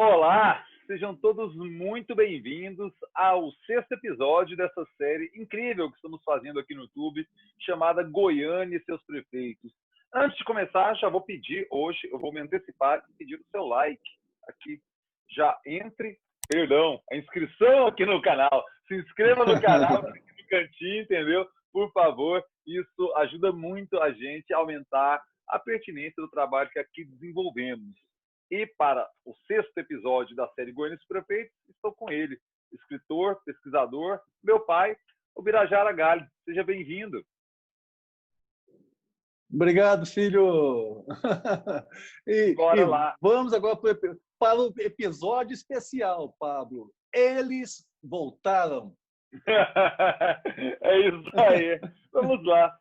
Olá, sejam todos muito bem-vindos ao sexto episódio dessa série incrível que estamos fazendo aqui no YouTube, chamada Goiânia e seus prefeitos. Antes de começar, já vou pedir hoje, eu vou me antecipar e pedir o seu like aqui. Já a inscrição aqui no canal. Se inscreva no canal, aqui no cantinho, entendeu? Por favor, isso ajuda muito a gente a aumentar a pertinência do trabalho que aqui desenvolvemos. E para o sexto episódio da série Goiânia e seus prefeitos, estou com ele, escritor, pesquisador, meu pai, o Birajara Galho. Seja bem-vindo. Obrigado, filho. Bora lá. Vamos agora para o episódio especial, Pablo. Eles voltaram. É isso aí. Vamos lá.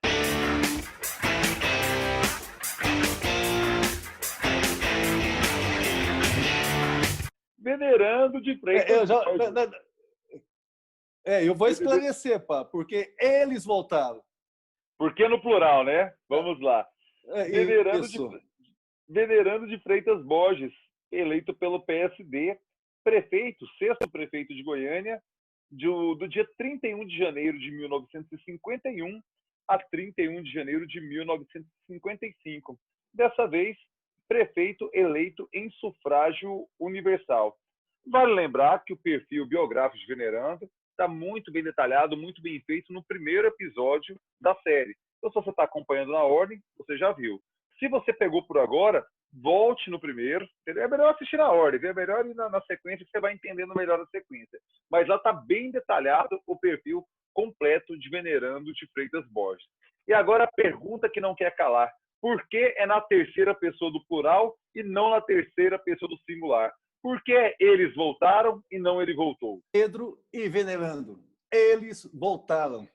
Venerando de Freitas. Eu vou esclarecer, Pablo, porque eles voltaram. Porque no plural, né? Vamos lá. Venerando de Freitas Borges, eleito pelo PSD, prefeito, sexto prefeito de Goiânia, do dia 31 de janeiro de 1951 a 31 de janeiro de 1955. Dessa vez, prefeito eleito em sufrágio universal. Vale lembrar que o perfil biográfico de Venerando está muito bem detalhado, muito bem feito no primeiro episódio da série. Então, se você está acompanhando na ordem, você já viu. Se você pegou por agora, volte no primeiro. É melhor assistir na ordem, é melhor ir na sequência, que você vai entendendo melhor a sequência. Mas lá está bem detalhado o perfil completo de Venerando de Freitas Borges. E agora a pergunta que não quer calar. Por que é na terceira pessoa do plural e não na terceira pessoa do singular? Por que eles voltaram e não ele voltou? Pedro e Venerando, eles voltaram.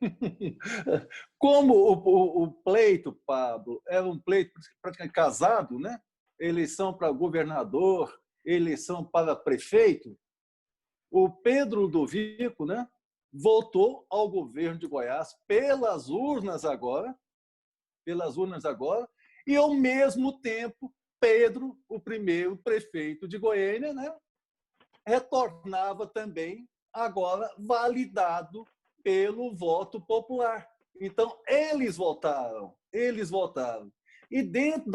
Como o pleito, Pablo, era um pleito praticamente casado, né? Eleição para governador, eleição para prefeito, o Pedro Ludovico, né, voltou ao governo de Goiás pelas urnas agora, e, ao mesmo tempo, Pedro, o primeiro prefeito de Goiânia, né, retornava também, agora validado pelo voto popular. Então, eles votaram. E dentro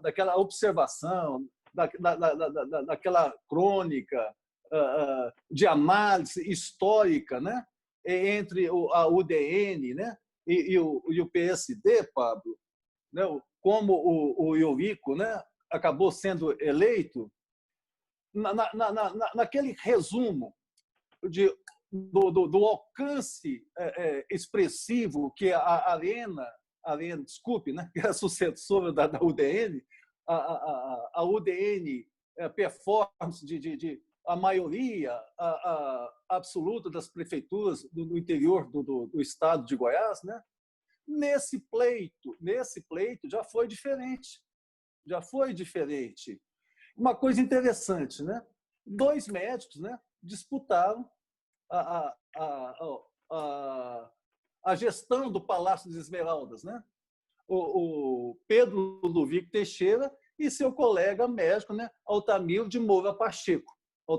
daquela observação, daquela crônica de análise histórica, né, entre a UDN, né, e o PSD, Pablo, né, como o Eurico, né, acabou sendo eleito, naquele resumo do alcance expressivo que a Arena, desculpe, né, que é a sucessora da UDN, a UDN performance de a maioria absoluta das prefeituras do interior do estado de Goiás, né? Nesse pleito já foi diferente. Uma coisa interessante, né? Dois médicos, né, disputaram a gestão do Palácio das Esmeraldas, né? O Pedro Ludovico Teixeira e seu colega médico, né, Altamiro de Moura Pacheco. O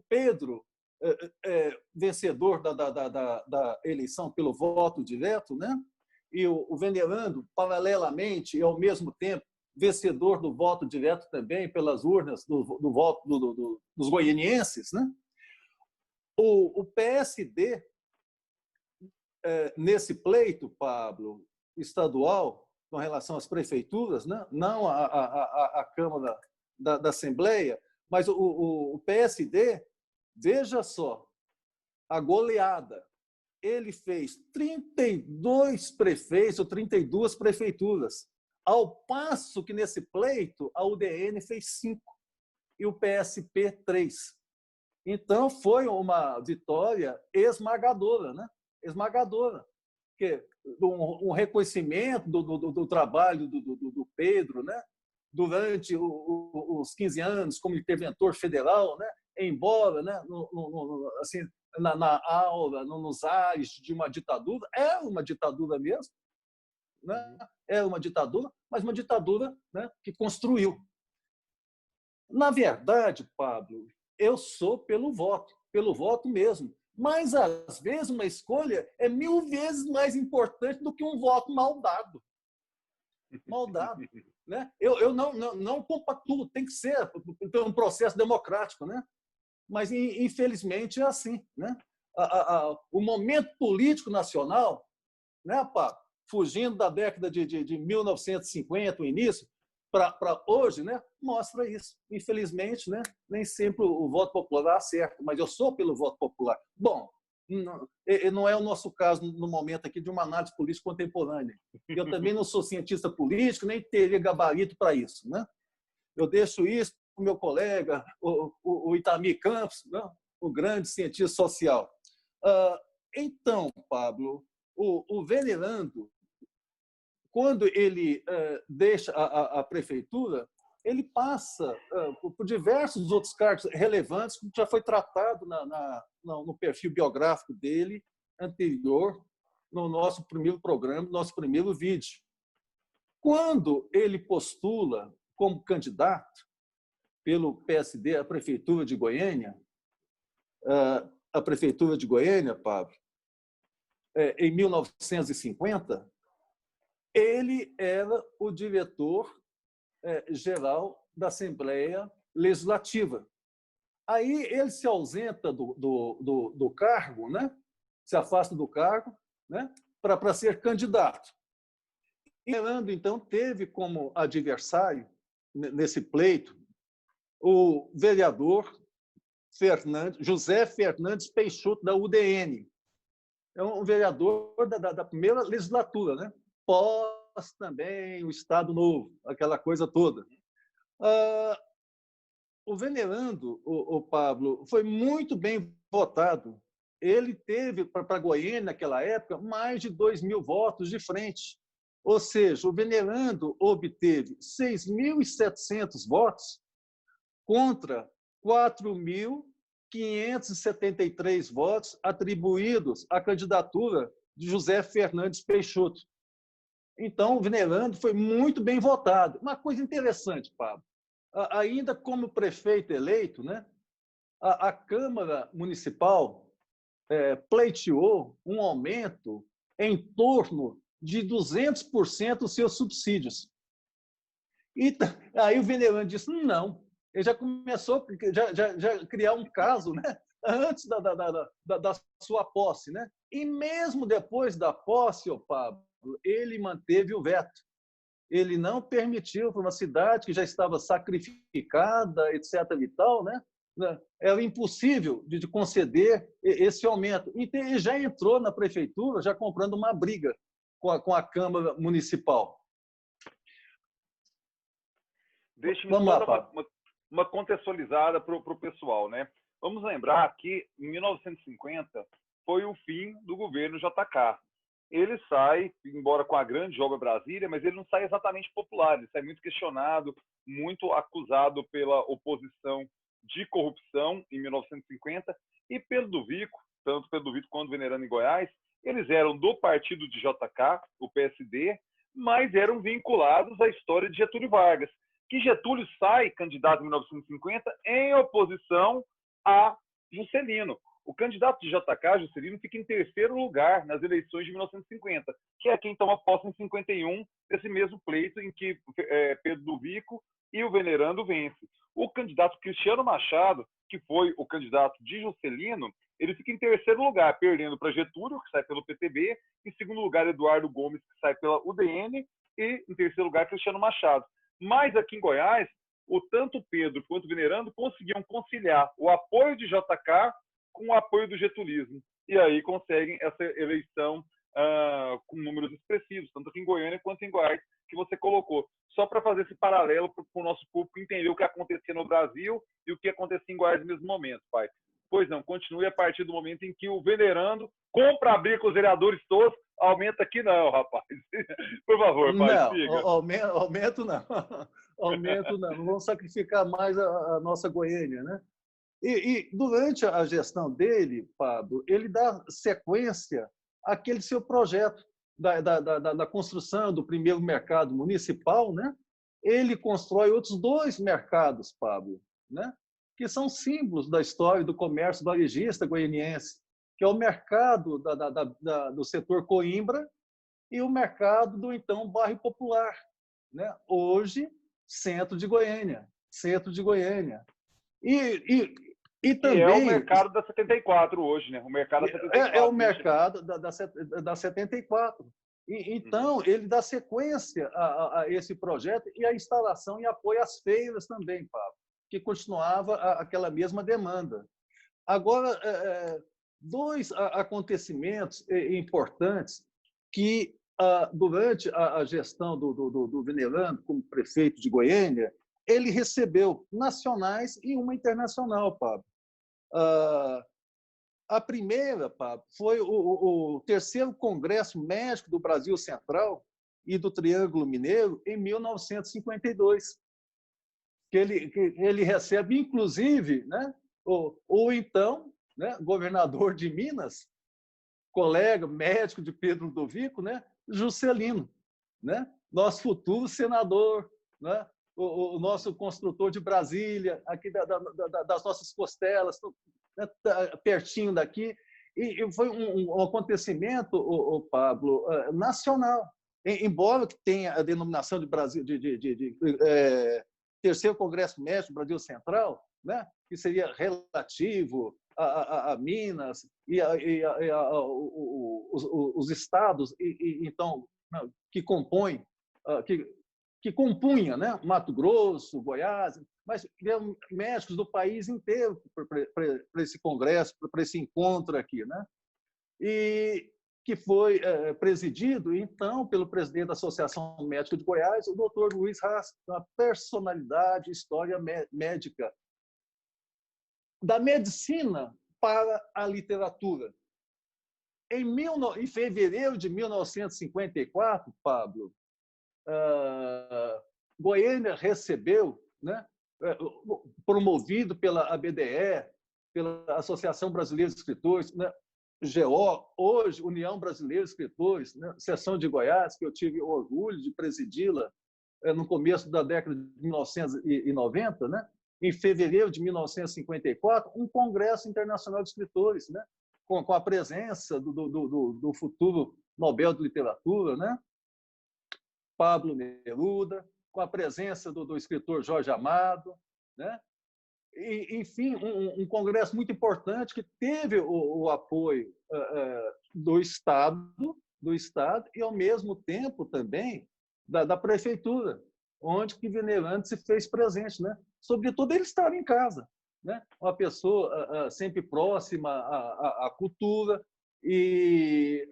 Pedro, vencedor da eleição pelo voto direto, né? E o Venerando, paralelamente e ao mesmo tempo, vencedor do voto direto também pelas urnas do voto dos goianienses, né? O PSD, nesse pleito, Pablo, estadual, com relação às prefeituras, né? Não à Câmara da Assembleia, mas o PSD, veja só, a goleada. Ele fez 32 prefeitos ou 32 prefeituras, ao passo que, nesse pleito, a UDN fez 5 e o PSP 3. Então, foi uma vitória esmagadora, né? Porque um reconhecimento do trabalho do Pedro, né? Durante os 15 anos como interventor federal, né? Embora, né? Assim, na aula, nos ares de uma ditadura, é uma ditadura mesmo, né? É uma ditadura, mas uma ditadura, né, que construiu. Na verdade, Pablo, eu sou pelo voto mesmo. Mas, às vezes, uma escolha é 1000 vezes mais importante do que um voto mal dado. Mal dado. Né? Eu não compactuo, tem que ser um processo democrático, né? Mas, infelizmente, é assim. Né? O momento político nacional, né, Pablo, fugindo da década de 1950, o início, para hoje, né, mostra isso. Infelizmente, né, nem sempre o voto popular acerta, mas eu sou pelo voto popular. Bom, não é o nosso caso no momento aqui de uma análise política contemporânea. Eu também não sou cientista político, nem teria gabarito para isso. Né? Eu deixo isso para o meu colega, o Itamir Campos, né, o grande cientista social. Então, Pablo, o venerando, quando ele deixa a prefeitura, ele passa por diversos outros cargos relevantes, que já foi tratado no perfil biográfico dele anterior, no nosso primeiro programa, no nosso primeiro vídeo. Quando ele postula como candidato pelo PSD à prefeitura de Goiânia, Pablo, em 1950, ele era o diretor-geral da Assembleia Legislativa. Aí ele se ausenta do cargo, né? Se afasta do cargo, né? Para ser candidato. E Fernando, então, teve como adversário, nesse pleito, o vereador José Fernandes Peixoto, da UDN. É um vereador da primeira legislatura, né? Pós também o Estado Novo, aquela coisa toda. O venerando, o Pablo, foi muito bem votado. Ele teve, para Goiânia, naquela época, mais de 2.000 votos de frente. Ou seja, o venerando obteve 6.700 votos contra 4.573 votos atribuídos à candidatura de José Fernandes Peixoto. Então, o venerando foi muito bem votado. Uma coisa interessante, Pablo, ainda como prefeito eleito, né, a Câmara Municipal pleiteou um aumento em torno de 200% dos seus subsídios. E aí o venerando disse, não, ele já começou a criar um caso, né, antes da sua posse. Né? E mesmo depois da posse, Pablo, ele manteve o veto. Ele não permitiu para uma cidade que já estava sacrificada, etc. e tal, né? Era impossível de conceder esse aumento. E ele já entrou na prefeitura, já comprando uma briga com a Câmara Municipal. Deixe-me só dar uma contextualizada para o pessoal. Né? Vamos lembrar que, em 1950, foi o fim do governo JK. Ele sai, embora com a grande obra Brasília, mas ele não sai exatamente popular, ele sai muito questionado, muito acusado pela oposição de corrupção em 1950, e Pedro do Vico, tanto Pedro do Vico quanto Venerando em Goiás, eles eram do partido de JK, o PSD, mas eram vinculados à história de Getúlio Vargas, que Getúlio sai candidato em 1950 em oposição a Juscelino. O candidato de JK, Juscelino, fica em terceiro lugar nas eleições de 1950, que é quem toma posse em 51, esse mesmo pleito em que Pedro do Vico e o venerando vence. O candidato Cristiano Machado, que foi o candidato de Juscelino, ele fica em terceiro lugar, perdendo para Getúlio, que sai pelo PTB, em segundo lugar Eduardo Gomes, que sai pela UDN, e em terceiro lugar Cristiano Machado. Mas aqui em Goiás, tanto Pedro quanto o venerando conseguiam conciliar o apoio de JK com o apoio do getulismo. E aí conseguem essa eleição com números expressivos, tanto aqui em Goiânia quanto em Goiás, que você colocou. Só para fazer esse paralelo para o nosso público entender o que acontecia no Brasil e o que acontecia em Goiás no mesmo momento, pai. Pois não, continue a partir do momento em que o venerando compra a briga com os vereadores todos, aumenta aqui não, rapaz. Por favor, pai, não, siga. Aumento não. Aumento não. Não vamos sacrificar mais a nossa Goiânia, né? E durante a gestão dele, Pablo, ele dá sequência àquele seu projeto da construção do primeiro mercado municipal, né, ele constrói outros 2 mercados, Pablo, né, que são símbolos da história do comércio varejista goianiense, que é o mercado do setor Coimbra e o mercado do então bairro Popular, né, hoje centro de Goiânia, centro de Goiânia. E Que é o também mercado da 74 hoje, né? O mercado da 74. é o mercado da 74. Então, ele dá sequência a esse projeto e a instalação e apoio às feiras também, Pablo, que continuava aquela mesma demanda. Agora, 2 acontecimentos importantes que, durante a gestão do Venerando como prefeito de Goiânia, ele recebeu nacionais e uma internacional, Pablo. A primeira, Pablo, foi o terceiro Congresso Médico do Brasil Central e do Triângulo Mineiro, em 1952, que ele recebe, inclusive, né, o então, né, governador de Minas, colega médico de Pedro Ludovico, né, Juscelino, né, nosso futuro senador, né, o nosso construtor de Brasília, aqui das nossas costelas, né, pertinho daqui. E foi um acontecimento, Pablo, nacional. Embora que tenha a denominação de Brasil, terceiro Congresso Médico do Brasil Central, né, que seria relativo a Minas e os estados, então, que compõem, que compunha, né, Mato Grosso, Goiás, mas médicos do país inteiro para esse congresso, para esse encontro aqui, né? E que foi presidido, então, pelo presidente da Associação Médica de Goiás, o doutor Luiz Haas, uma personalidade, história médica, da medicina para a literatura. Em fevereiro de 1954, Pablo, Goiânia recebeu, né, promovido pela ABDE, pela Associação Brasileira de Escritores, né, GO, hoje União Brasileira de Escritores, né, seção de Goiás, que eu tive o orgulho de presidi-la no começo da década de 1990, né, em fevereiro de 1954, um congresso internacional de escritores, né, com a presença do futuro Nobel de Literatura, né, Pablo Neruda, com a presença do escritor Jorge Amado, né? E, enfim, um congresso muito importante que teve o apoio do Estado e, ao mesmo tempo, também da prefeitura, onde que Venerando se fez presente, né? Sobretudo, ele estava em casa, né? Uma pessoa sempre próxima à cultura e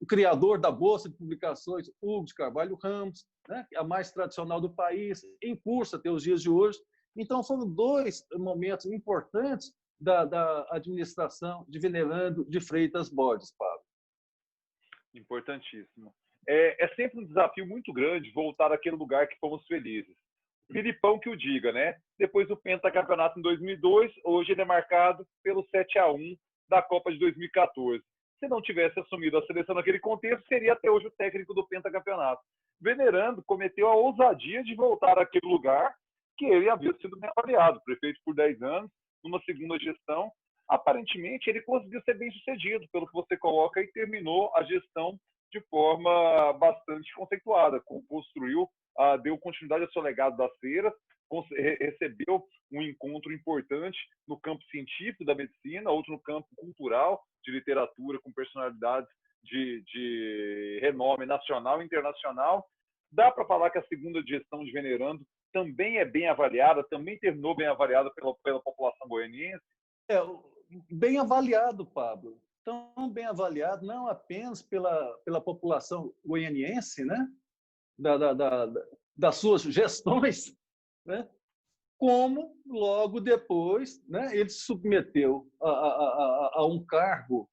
o criador da Bolsa de Publicações, Hugo de Carvalho Ramos, né, a mais tradicional do país, em curso até os dias de hoje. Então, foram 2 momentos importantes da administração de Venerando de Freitas Borges, Pablo. Importantíssimo. É sempre um desafio muito grande voltar àquele lugar que fomos felizes. Filipão que o diga, né? Depois do pentacampeonato em 2002, hoje ele é marcado pelo 7-1 da Copa de 2014. Se não tivesse assumido a seleção naquele contexto, seria até hoje o técnico do pentacampeonato. Venerando cometeu a ousadia de voltar àquele lugar que ele havia sido bem avaliado, prefeito por 10 anos, numa segunda gestão. Aparentemente, ele conseguiu ser bem sucedido, pelo que você coloca, e terminou a gestão de forma bastante conceituada. Construiu, deu continuidade ao seu legado das feiras, recebeu um encontro importante no campo científico da medicina, outro no campo cultural, de literatura, com personalidades de renome nacional e internacional. Dá para falar que a segunda gestão de Venerando também é bem avaliada, também terminou bem avaliada pela população goianiense? Bem avaliado, Pablo. Tão bem avaliado, não apenas pela população goianiense, né? Das suas gestões, né? Como logo depois, né, ele se submeteu a um cargo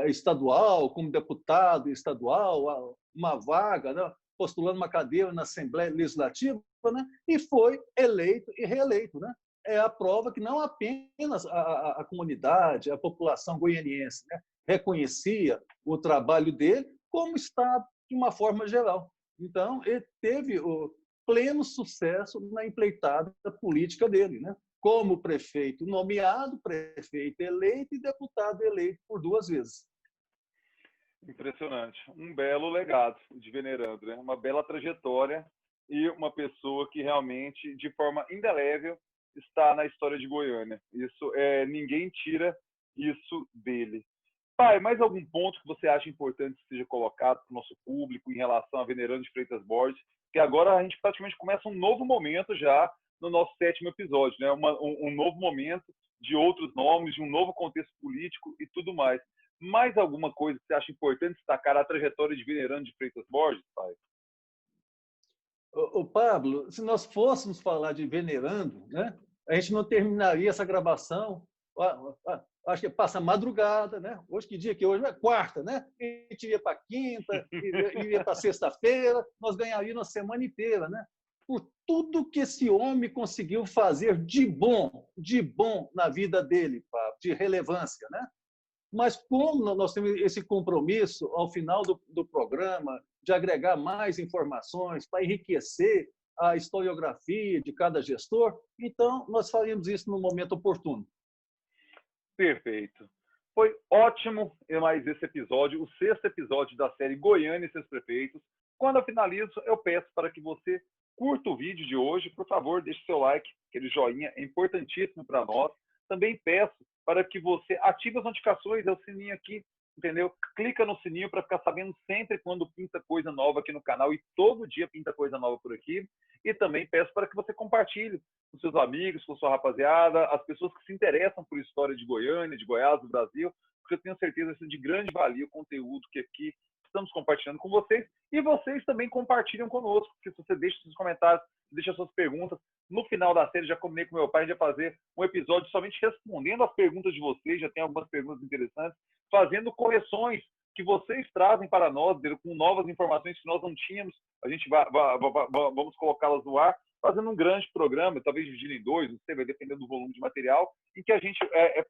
estadual, como deputado estadual, uma vaga, né, postulando uma cadeira na Assembleia Legislativa, né, e foi eleito e reeleito. Né? É a prova que não apenas a comunidade, a população goianiense, né, reconhecia o trabalho dele, como Estado, de uma forma geral. Então, ele teve o pleno sucesso na empreitada política dele, né? Como prefeito nomeado, prefeito eleito e deputado eleito por 2 vezes. Impressionante. Um belo legado de Venerando, né? Uma bela trajetória e uma pessoa que realmente, de forma indelével, está na história de Goiânia. Isso ninguém tira isso dele. Pai, mais algum ponto que você acha importante que seja colocado para o nosso público em relação a Venerando de Freitas Borges? Que agora a gente praticamente começa um novo momento já no nosso 7º episódio, né? Um novo momento de outros nomes, de um novo contexto político e tudo mais. Mais alguma coisa que você acha importante destacar a trajetória de Venerando de Freitas Borges, pai? O Pablo, se nós fôssemos falar de Venerando, né, a gente não terminaria essa gravação. Acho que passa madrugada, né? Hoje que dia que hoje é quarta, né? A gente ia para quinta, ia para sexta-feira, nós ganharíamos a semana inteira, né? Por tudo que esse homem conseguiu fazer de bom na vida dele, Pablo, de relevância, né? Mas como nós temos esse compromisso, ao final do programa, de agregar mais informações para enriquecer a historiografia de cada gestor, então nós faríamos isso no momento oportuno. Perfeito. Foi ótimo mais esse episódio, o 6º episódio da série Goiânia e seus prefeitos. Quando eu finalizo, eu peço para que você curta o vídeo de hoje. Por favor, deixe seu like, aquele joinha é importantíssimo para nós. Também peço para que você ative as notificações, é o sininho aqui, entendeu? Clica no sininho para ficar sabendo sempre quando pinta coisa nova aqui no canal, e todo dia pinta coisa nova por aqui. E também peço para que você compartilhe com seus amigos, com sua rapaziada, as pessoas que se interessam por história de Goiânia, de Goiás, do Brasil, porque eu tenho certeza que é de grande valia o conteúdo que aqui estamos compartilhando com vocês, e vocês também compartilham conosco, porque se você deixa seus comentários, deixa suas perguntas, no final da série já combinei com meu pai, a gente vai fazer um episódio somente respondendo as perguntas de vocês, já tem algumas perguntas interessantes, fazendo correções que vocês trazem para nós, com novas informações que nós não tínhamos, a gente vamos colocá-las no ar, fazendo um grande programa, talvez dividido em 2, não sei, vai depender do volume de material, em que a gente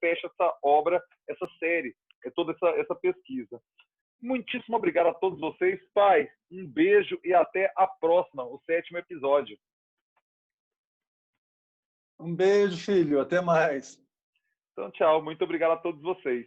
fecha essa obra, essa série, toda essa pesquisa. Muitíssimo obrigado a todos vocês. Pai, um beijo e até a próxima, o 7º episódio. Um beijo, filho. Até mais. Então, tchau. Muito obrigado a todos vocês.